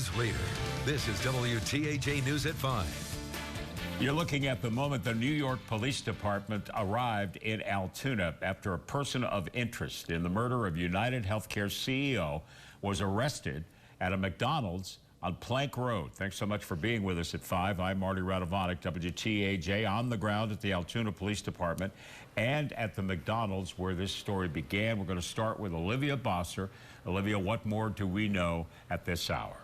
news leader. This is WTAJ News at 5. You're looking at the moment the New York Police Department arrived in Altoona after a person of interest in the murder of United HealthCare CEO was arrested at a McDonald's on Plank Road. Thanks so much for being with us at 5. I'm Marty Radovanek, WTAJ, on the ground at the Altoona Police Department and at the McDonald's where this story began. We're going to start with Olivia Bosser. Olivia, what more do we know at this hour?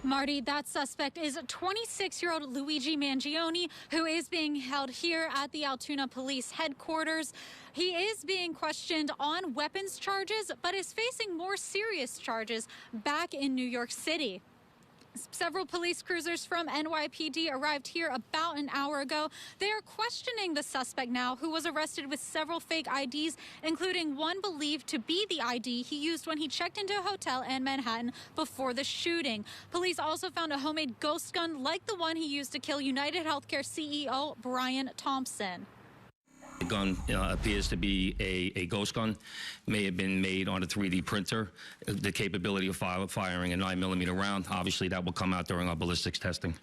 Marty, that suspect is 26-year-old Luigi Mangione, who is being held here at the Altoona Police Headquarters. He is being questioned on weapons charges, but is facing more serious charges back in New York City. Several police cruisers from NYPD arrived here about an hour ago. They are questioning the suspect now, who was arrested with several fake IDs, including one believed to be the ID he used when he checked into a hotel in Manhattan before the shooting. Police also found a homemade ghost gun like the one he used to kill United HealthCare CEO Brian Thompson. The gun appears to be a ghost gun, may have been made on a 3D printer. The capability of firing a 9mm round, obviously that will come out during our ballistics testing.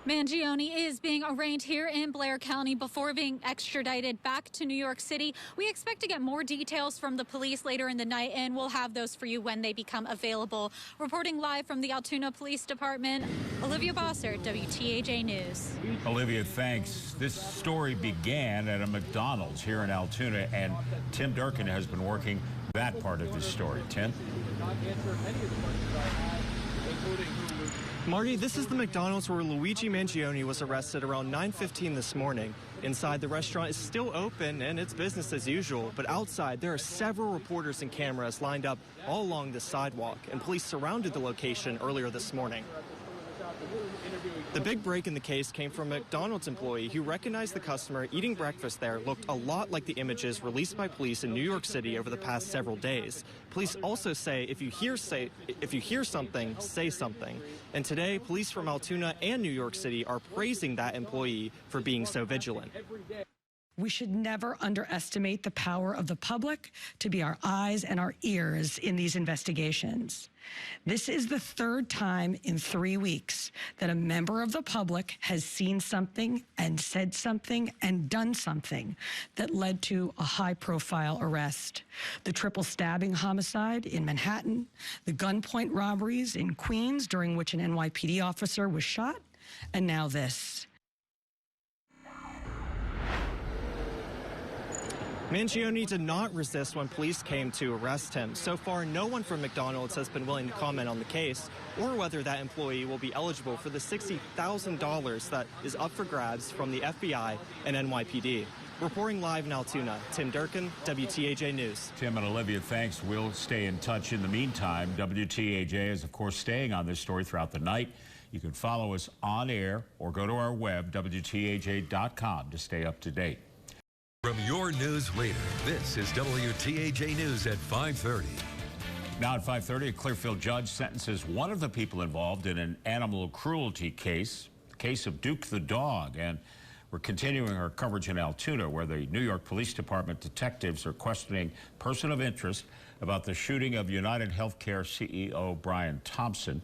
Mangione is being arraigned here in Blair County before being extradited back to New York City. We expect to get more details from the police later in the night, and we'll have those for you when they become available. Reporting live from the Altoona Police Department, Olivia Bosser, WTAJ News. Olivia, thanks. This story began at a McDonald's here in Altoona, and Tim Durkin has been working that part of this story. Tim? Marty, this is the McDonald's where Luigi Mangione was arrested around 9:15 this morning. Inside, the restaurant is still open and it's business as usual, but outside there are several reporters and cameras lined up all along the sidewalk, and police surrounded the location earlier this morning. The big break in the case came from a McDonald's employee who recognized the customer eating breakfast there looked a lot like the images released by police in New York City over the past several days. Police also say if you hear something, say something. And today, police from Altoona and New York City are praising that employee for being so vigilant. We should never underestimate the power of the public to be our eyes and our ears in these investigations. This is the third time in 3 weeks that a member of the public has seen something and said something and done something that led to a high-profile arrest. The triple stabbing homicide in Manhattan, the gunpoint robberies in Queens during which an NYPD officer was shot, and now this. Mangione did not resist when police came to arrest him. So far, no one from McDonald's has been willing to comment on the case or whether that employee will be eligible for the $60,000 that is up for grabs from the FBI and NYPD. Reporting live in Altoona, Tim Durkin, WTAJ News. Tim and Olivia, thanks. We'll stay in touch. In the meantime, WTAJ is, of course, staying on this story throughout the night. You can follow us on air or go to our web, WTAJ.com, to stay up to date. From your news leader, this is WTAJ News at 5:30. Now at 5:30, a Clearfield judge sentences one of the people involved in an animal cruelty case, the case of Duke the dog. And we're continuing our coverage in Altoona, where the New York Police Department detectives are questioning person of interest about the shooting of United HealthCare CEO Brian Thompson.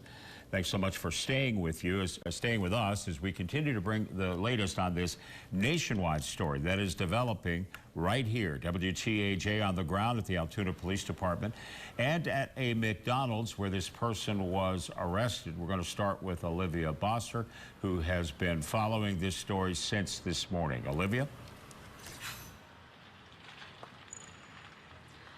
Thanks so much for staying with us as we continue to bring the latest on this nationwide story that is developing right here. WTAJ on the ground at the Altoona Police Department and at a McDonald's where this person was arrested. We're going to start with Olivia Bosser, who has been following this story since this morning. Olivia?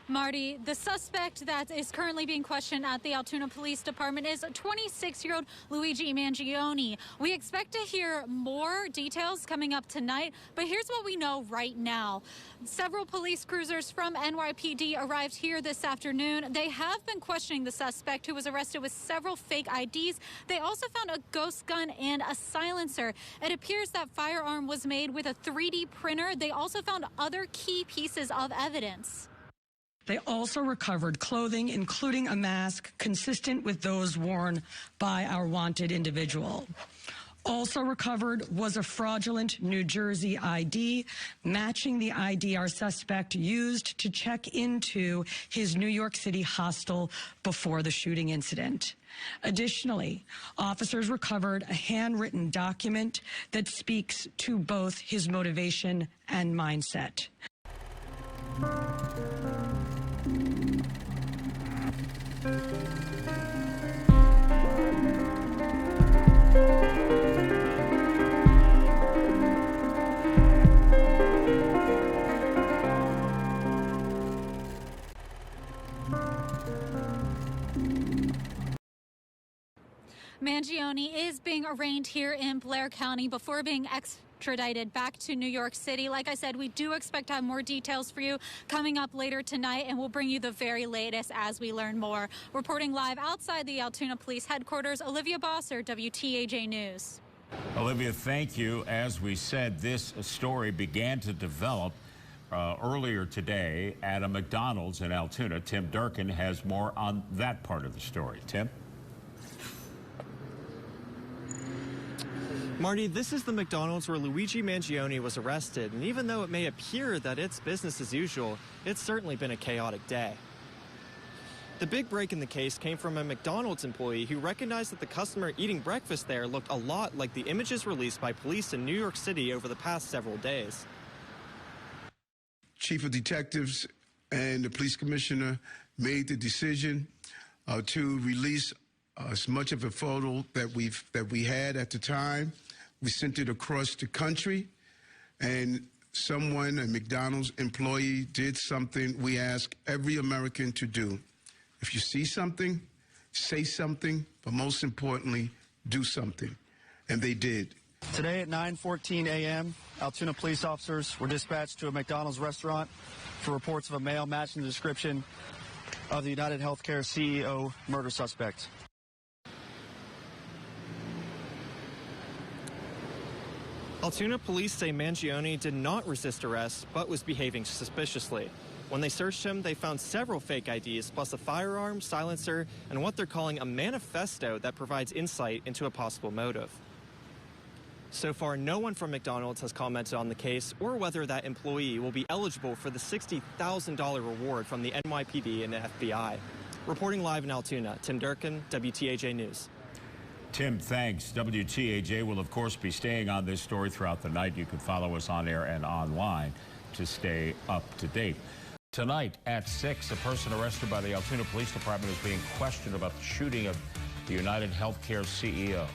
Marty, the suspect that is currently being questioned at the Altoona Police Department is 26-year-old Luigi Mangione. We expect to hear more details coming up tonight, but here's what we know right now. Several police cruisers from NYPD arrived here this afternoon. They have been questioning the suspect, who was arrested with several fake IDs. They also found a ghost gun and a silencer. It appears that firearm was made with a 3D printer. They also found other key pieces of evidence. They also recovered clothing, including a mask consistent with those worn by our wanted individual. Also recovered was a fraudulent New Jersey ID, matching the ID our suspect used to check into his New York City hostel before the shooting incident. Additionally, officers recovered a handwritten document that speaks to both his motivation and mindset. Mangione is being arraigned here in Blair County before being extradited back to New York City. Like I said, we do expect to have more details for you coming up later tonight, and we'll bring you the very latest as we learn more. Reporting live outside the Altoona Police Headquarters, Olivia Bosser, WTAJ News. Olivia, thank you. As we said, this story began to develop earlier today at a McDonald's in Altoona. Tim Durkin has more on that part of the story. Tim? Marty, this is the McDonald's where Luigi Mangione was arrested, and even though it may appear that it's business as usual, it's certainly been a chaotic day. The big break in the case came from a McDonald's employee who recognized that the customer eating breakfast there looked a lot like the images released by police in New York City over the past several days. Chief of Detectives and the police commissioner made the decision to release as much of a photo that we had at the time. We sent it across the country, and someone, a McDonald's employee, did something we ask every American to do. If you see something, say something, but most importantly, do something. And they did. Today at 9:14 a.m., Altoona police officers were dispatched to a McDonald's restaurant for reports of a male matching the description of the United HealthCare CEO murder suspect. Altoona police say Mangione did not resist arrest, but was behaving suspiciously. When they searched him, they found several fake IDs, plus a firearm, silencer, and what they're calling a manifesto that provides insight into a possible motive. So far, no one from McDonald's has commented on the case or whether that employee will be eligible for the $60,000 reward from the NYPD and the FBI. Reporting live in Altoona, Tim Durkin, WTAJ News. Tim, thanks. WTAJ will, of course, be staying on this story throughout the night. You can follow us on air and online to stay up to date. Tonight at 6, a person arrested by the Altoona Police Department is being questioned about the shooting of the United HealthCare CEO.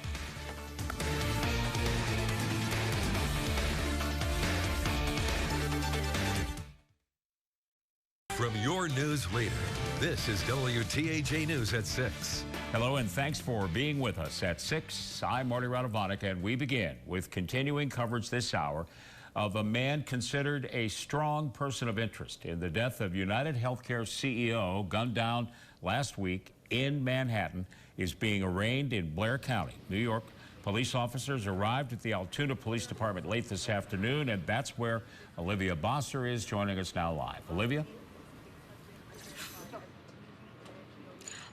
From your news leader, this is WTAJ News at 6. Hello, and thanks for being with us at 6. I'm Marty Radovanek, and we begin with continuing coverage this hour of a man considered a strong person of interest in the death of United HealthCare CEO, gunned down last week in Manhattan, is being arraigned in Blair County, New York. Police officers arrived at the Altoona Police Department late this afternoon, and that's where Olivia Bosser is joining us now live. Olivia?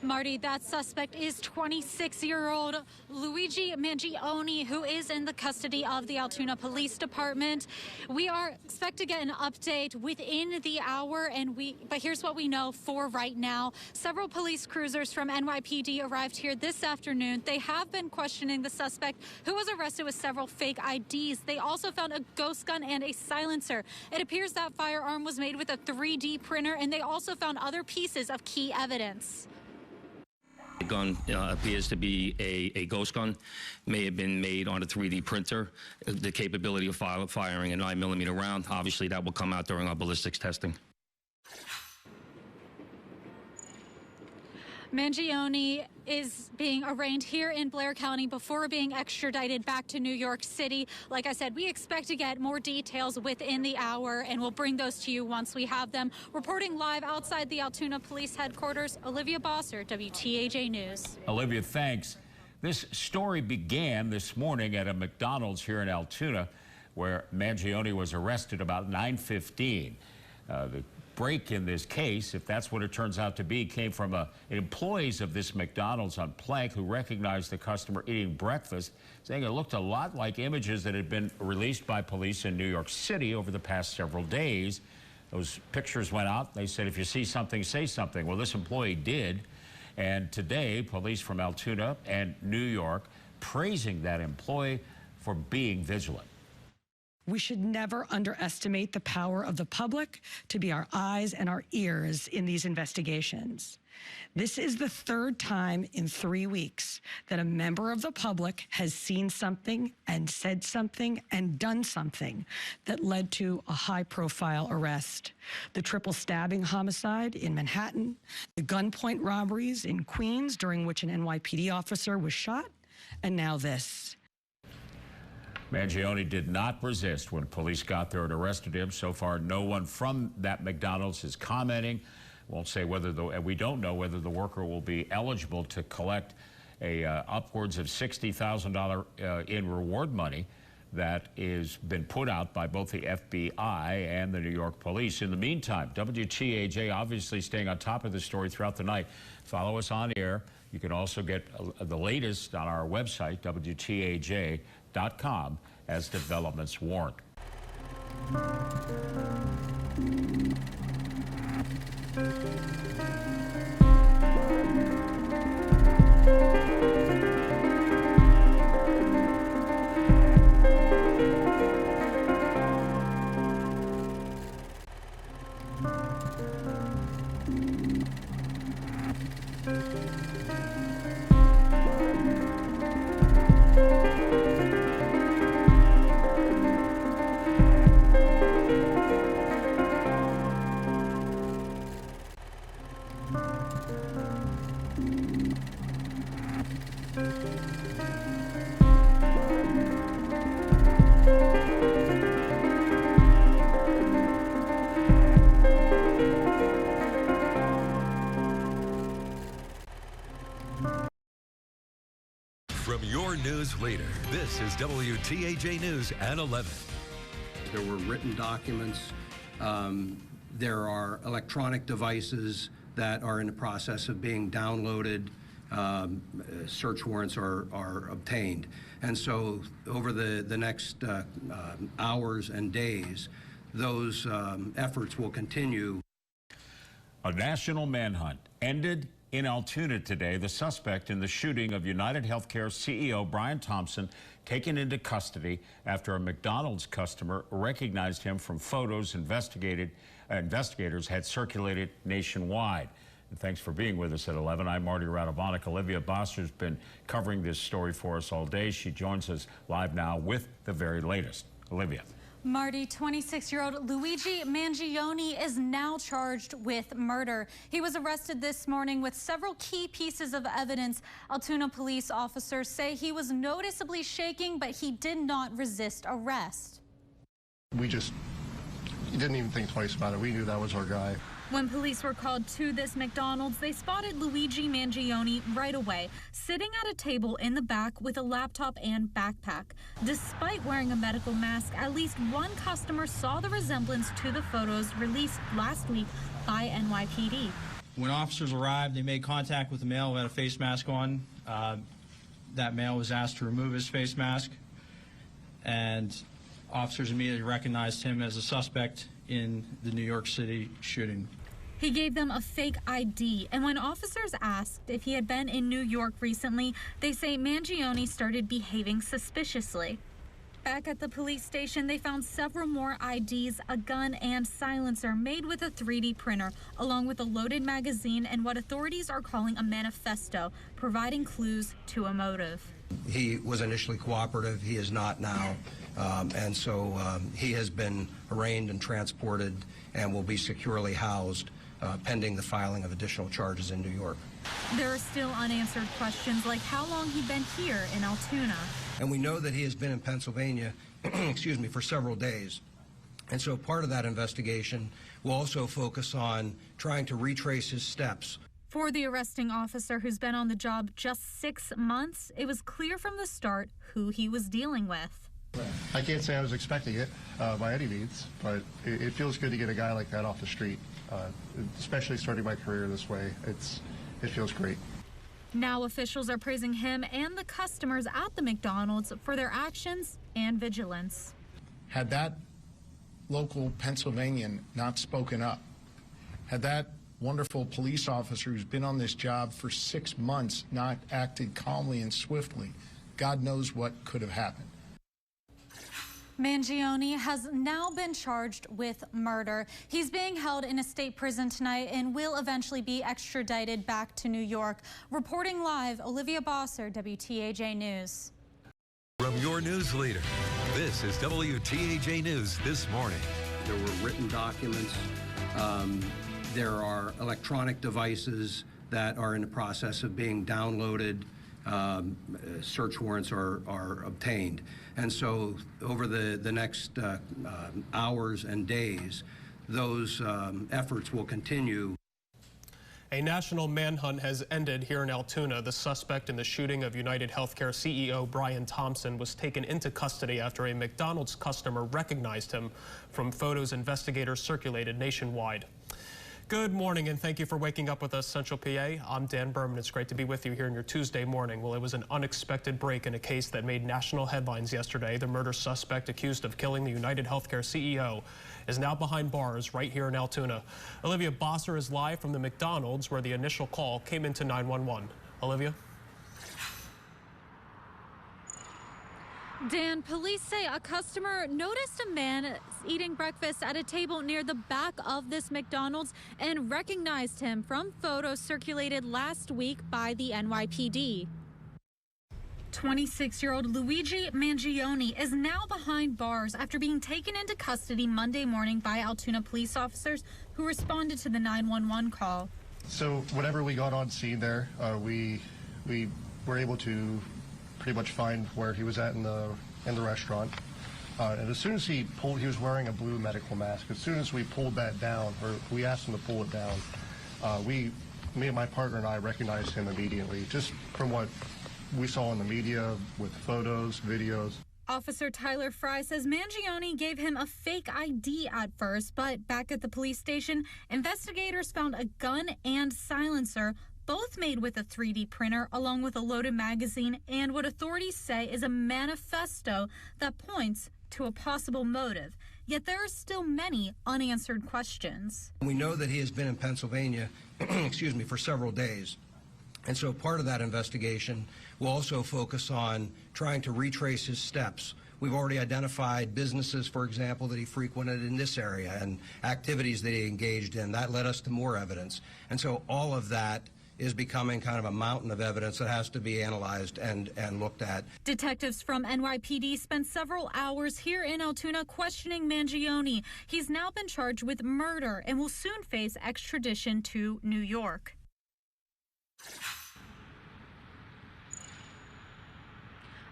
Marty, that suspect is 26-year-old Luigi Mangione, who is in the custody of the Altoona Police Department. We expect to get an update within the hour, but here's what we know for right now. Several police cruisers from NYPD arrived here this afternoon. They have been questioning the suspect, who was arrested with several fake IDs. They also found a ghost gun and a silencer. It appears that firearm was made with a 3D printer, and they also found other pieces of key evidence. The gun appears to be a ghost gun, may have been made on a 3D printer. The capability of firing a 9mm round, obviously that will come out during our ballistics testing. Mangione is being arraigned here in Blair County before being extradited back to New York City. Like I said, we expect to get more details within the hour, and we'll bring those to you once we have them. Reporting live outside the Altoona Police Headquarters, Olivia Bosser, WTAJ News. Olivia, thanks. This story began this morning at a McDonald's here in Altoona, where Mangione was arrested about 9:15. The break in this case, if that's what it turns out to be, came from employees of this McDonald's on Plank who recognized the customer eating breakfast, saying it looked a lot like images that had been released by police in New York City over the past several days. Those pictures went out. They said, if you see something, say something. Well, this employee did. And today, police from Altoona and New York praising that employee for being vigilant. We should never underestimate the power of the public to be our eyes and our ears in these investigations. This is the third time in 3 weeks that a member of the public has seen something and said something and done something that led to a high-profile arrest. The triple stabbing homicide in Manhattan, the gunpoint robberies in Queens during which an NYPD officer was shot, and now this. Mangione did not resist when police got there and arrested him. So far, no one from that McDonald's is commenting. Won't say whether we don't know whether the worker will be eligible to collect upwards of $60,000 in reward money that is been put out by both the FBI and the New York police. In the meantime, WTAJ obviously staying on top of the story throughout the night. Follow us on air. You can also get the latest on our website, WTAJ.com, as developments warrant. From your news leader, this is WTAJ News at 11. There were written documents. There are electronic devices that are in the process of being downloaded. Search warrants are obtained. And so over the next hours and days, those efforts will continue. A national manhunt ended in Altoona today. The suspect in the shooting of HealthCare CEO Brian Thompson taken into custody after a McDonald's customer recognized him from photos investigators had circulated nationwide. And thanks for being with us at 11. I'm Marty Radovanek. Olivia Bosser's been covering this story for us all day. She joins us live now with the very latest. Olivia. Marty, 26-year-old Luigi Mangione is now charged with murder. He was arrested this morning with several key pieces of evidence. Altoona police officers say he was noticeably shaking, but he did not resist arrest. We didn't even think twice about it. We knew that was our guy. When police were called to this McDonald's, they spotted Luigi Mangione right away, sitting at a table in the back with a laptop and backpack. Despite wearing a medical mask, at least one customer saw the resemblance to the photos released last week by NYPD. When officers arrived, they made contact with a male who had a face mask on. That male was asked to remove his face mask, and officers immediately recognized him as a suspect in the New York City shooting. He gave them a fake ID, and when officers asked if he had been in New York recently, they say Mangione started behaving suspiciously. Back at the police station, they found several more IDs, a gun and silencer made with a 3D printer, along with a loaded magazine and what authorities are calling a manifesto, providing clues to a motive. He was initially cooperative. He is not now. And so he has been arraigned and transported and will be securely housed pending the filing of additional charges in New York. There are still unanswered questions like how long he'd been here in Altoona. And we know that he has been in Pennsylvania, excuse me, for several days. And so part of that investigation will also focus on trying to retrace his steps. For the arresting officer who's been on the job just 6 months, it was clear from the start who he was dealing with. I can't say I was expecting it by any means, but it feels good to get a guy like that off the street. Especially starting my career this way, it feels great. Now officials are praising him and the customers at the McDonald's for their actions and vigilance. Had that local Pennsylvanian not spoken up, had that wonderful police officer who's been on this job for 6 months not acted calmly and swiftly, God knows what could have happened. Mangione has now been charged with murder. He's being held in a state prison tonight and will eventually be extradited back to New York. Reporting live, Olivia Bosser, WTAJ News. From your news leader, this is WTAJ News This Morning. There were written documents. There are electronic devices that are in the process of being downloaded. Search warrants are obtained. And so over the next hours and days, those efforts will continue. A national manhunt has ended here in Altoona. The suspect in the shooting of United HealthCare CEO Brian Thompson was taken into custody after a McDonald's customer recognized him from photos investigators circulated nationwide. Good morning, and thank you for waking up with us, Central PA. I'm Dan Berman. It's great to be with you here in your Tuesday morning. Well, it was an unexpected break in a case that made national headlines yesterday. The murder suspect accused of killing the United HealthCare CEO is now behind bars right here in Altoona. Olivia Bosser is live from the McDonald's where the initial call came into 911. Olivia? Dan, police say a customer noticed a man eating breakfast at a table near the back of this McDonald's and recognized him from photos circulated last week by the NYPD. 26-year-old Luigi Mangione is now behind bars after being taken into custody Monday morning by Altoona police officers who responded to the 911 call. So whenever we got on scene there, we were able to pretty much find where he was at in the restaurant. And as soon as he was wearing a blue medical mask. As soon as we pulled that down, or we asked him to pull it down, me and my partner and I recognized him immediately, just from what we saw in the media with photos, videos. Officer Tyler Fry says Mangione gave him a fake ID at first, but back at the police station, investigators found a gun and silencer, both made with a 3D printer, along with a loaded magazine and what authorities say is a manifesto that points to a possible motive. Yet there are still many unanswered questions. We know that he has been in Pennsylvania, excuse me, for several days. And so part of that investigation will also focus on trying to retrace his steps. We've already identified businesses, for example, that he frequented in this area and activities that he engaged in. That led us to more evidence. And so all of that is becoming kind of a mountain of evidence that has to be analyzed and looked at. Detectives from NYPD spent several hours here in Altoona questioning Mangione. He's now been charged with murder and will soon face extradition to New York.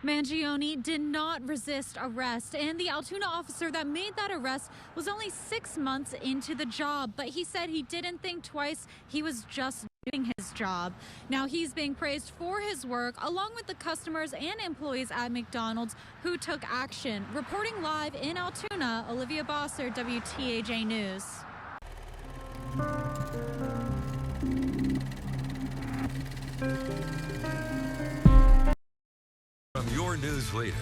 Mangione did not resist arrest, and the Altoona officer that made that arrest was only 6 months into the job, but he said he didn't think twice. He was just doing his job. Now he's being praised for his work, along with the customers and employees at McDonald's who took action. Reporting live in Altoona, Olivia Bosser, WTAJ News. From your news leader,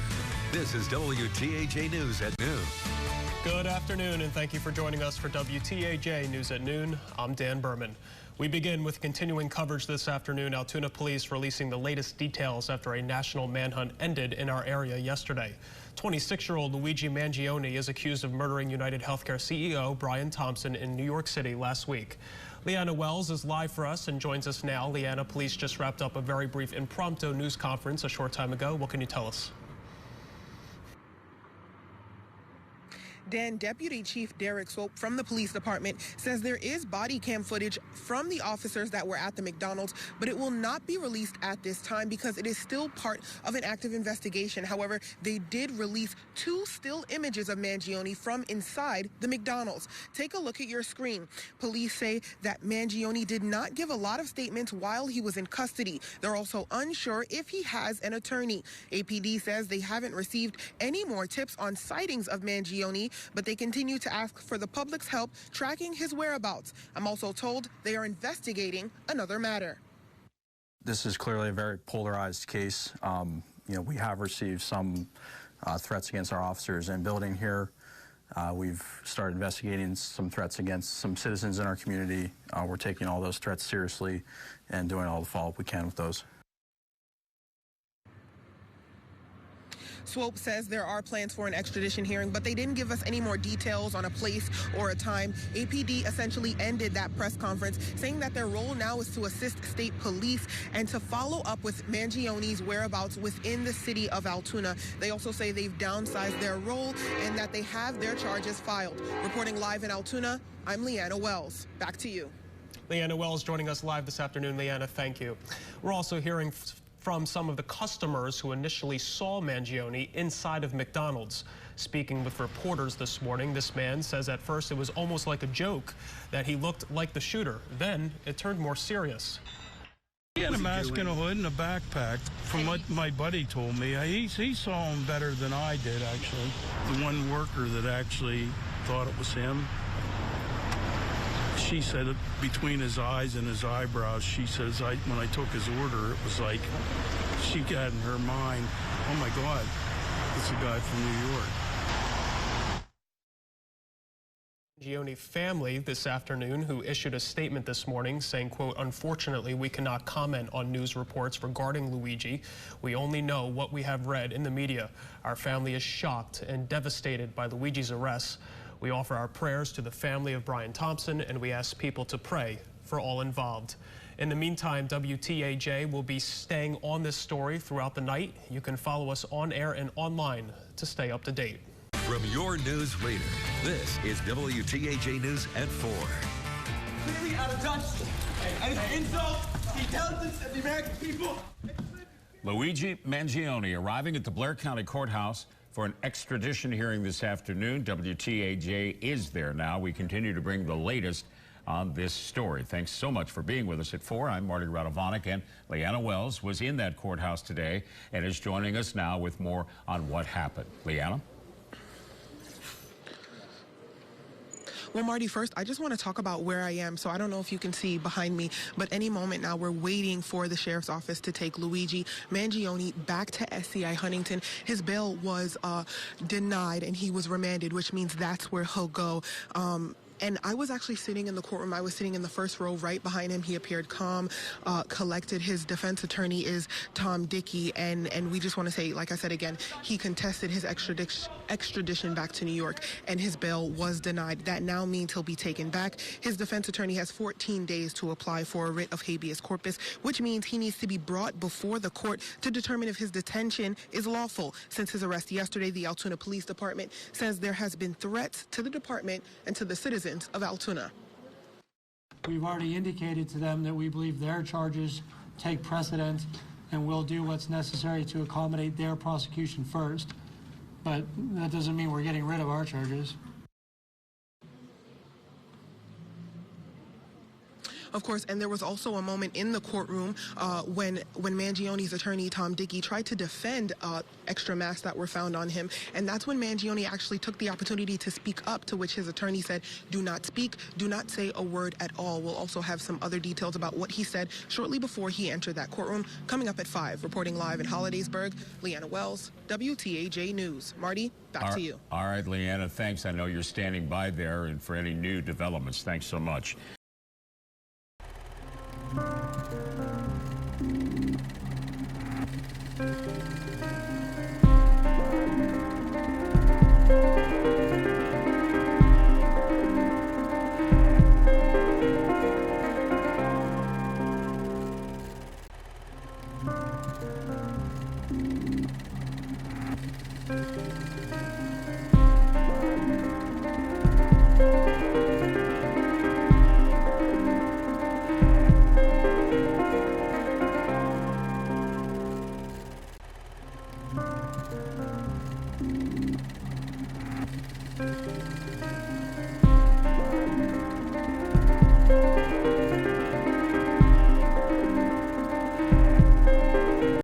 this is WTAJ News at noon. Good afternoon, and thank you for joining us for WTAJ News at noon. I'm Dan Berman. We begin with continuing coverage this afternoon. Altoona police releasing the latest details after a national manhunt ended in our area yesterday. 26-year-old Luigi Mangione is accused of murdering United HealthCare CEO Brian Thompson in New York City last week. Leanna Wells is live for us and joins us now. Leanna, police just wrapped up a very brief impromptu news conference a short time ago. What can you tell us? Dan, Deputy Chief Derek Swope from the police department says there is body cam footage from the officers that were at the McDonald's, but it will not be released at this time because it is still part of an active investigation. However, they did release 2 still images of Mangione from inside the McDonald's. Take a look at your screen. Police say that Mangione did not give a lot of statements while he was in custody. They're also unsure if he has an attorney. APD says they haven't received any more tips on sightings of Mangione, but they continue to ask for the public's help tracking his whereabouts. I'm also told they are investigating another matter. This is clearly a very polarized case. We have received some threats against our officers in building here. We've started investigating some threats against some citizens in our community. We're taking all those threats seriously and doing all the follow-up we can with those. Swope says there are plans for an extradition hearing, but they didn't give us any more details on a place or a time. APD essentially ended that press conference, saying that their role now is to assist state police and to follow up with Mangione's whereabouts within the city of Altoona. They also say they've downsized their role and that they have their charges filed. Reporting live in Altoona, I'm Leanna Wells. Back to you. Leanna Wells joining us live this afternoon. Leanna, thank you. We're also hearing from some of the customers who initially saw Mangione inside of McDonald's. Speaking with reporters this morning, this man says at first it was almost like a joke that he looked like the shooter. Then it turned more serious. He had a mask and a hood and a backpack. From what my buddy told me, he saw him better than I did, actually. The one worker that actually thought it was him, she said between his eyes and his eyebrows, she says, when I took his order, it was like she got in her mind, oh my God, it's a guy from New York. Mangione family this afternoon, who issued a statement this morning saying, quote, unfortunately, we cannot comment on news reports regarding Luigi. We only know what we have read in the media. Our family is shocked and devastated by Luigi's arrest. We offer our prayers to the family of Brian Thompson, and we ask people to pray for all involved. In the meantime, WTAJ will be staying on this story throughout the night. You can follow us on air and online to stay up to date. From your news leader, this is WTAJ News at 4. Clearly out of touch and insult the intelligence of the American people. Luigi Mangione arriving at the Blair County Courthouse for an extradition hearing this afternoon. WTAJ is there now. We continue to bring the latest on this story. Thanks so much for being with us at 4. I'm Marty Radovanek, and Leanna Wells was in that courthouse today and is joining us now with more on what happened. Leanna? Well, Marty, first, I just want to talk about where I am. So I don't know if you can see behind me, but any moment now we're waiting for the sheriff's office to take Luigi Mangione back to SCI Huntington. His bail was denied and he was remanded, which means that's where he'll go. And I was actually sitting in the courtroom. I was sitting in the first row right behind him. He appeared calm, collected. His defense attorney is Tom Dickey. And we just want to say, like I said again, he contested his extradition back to New York, and his bail was denied. That now means he'll be taken back. His defense attorney has 14 days to apply for a writ of habeas corpus, which means he needs to be brought before the court to determine if his detention is lawful. Since his arrest yesterday, the Altoona Police Department says there has been threats to the department and to the citizens of Altoona. We've already indicated to them that we believe their charges take precedent, and we'll do what's necessary to accommodate their prosecution first. But that doesn't mean we're getting rid of our charges. Of course, and there was also a moment in the courtroom when Mangione's attorney, Tom Dickey, tried to defend extra masks that were found on him. And that's when Mangione actually took the opportunity to speak up, to which his attorney said, do not speak, do not say a word at all. We'll also have some other details about what he said shortly before he entered that courtroom. Coming up at 5, reporting live in Hollidaysburg, Leanna Wells, WTAJ News. Marty, back to you. All right, Leanna, thanks. I know you're standing by there, and for any new developments, thanks so much.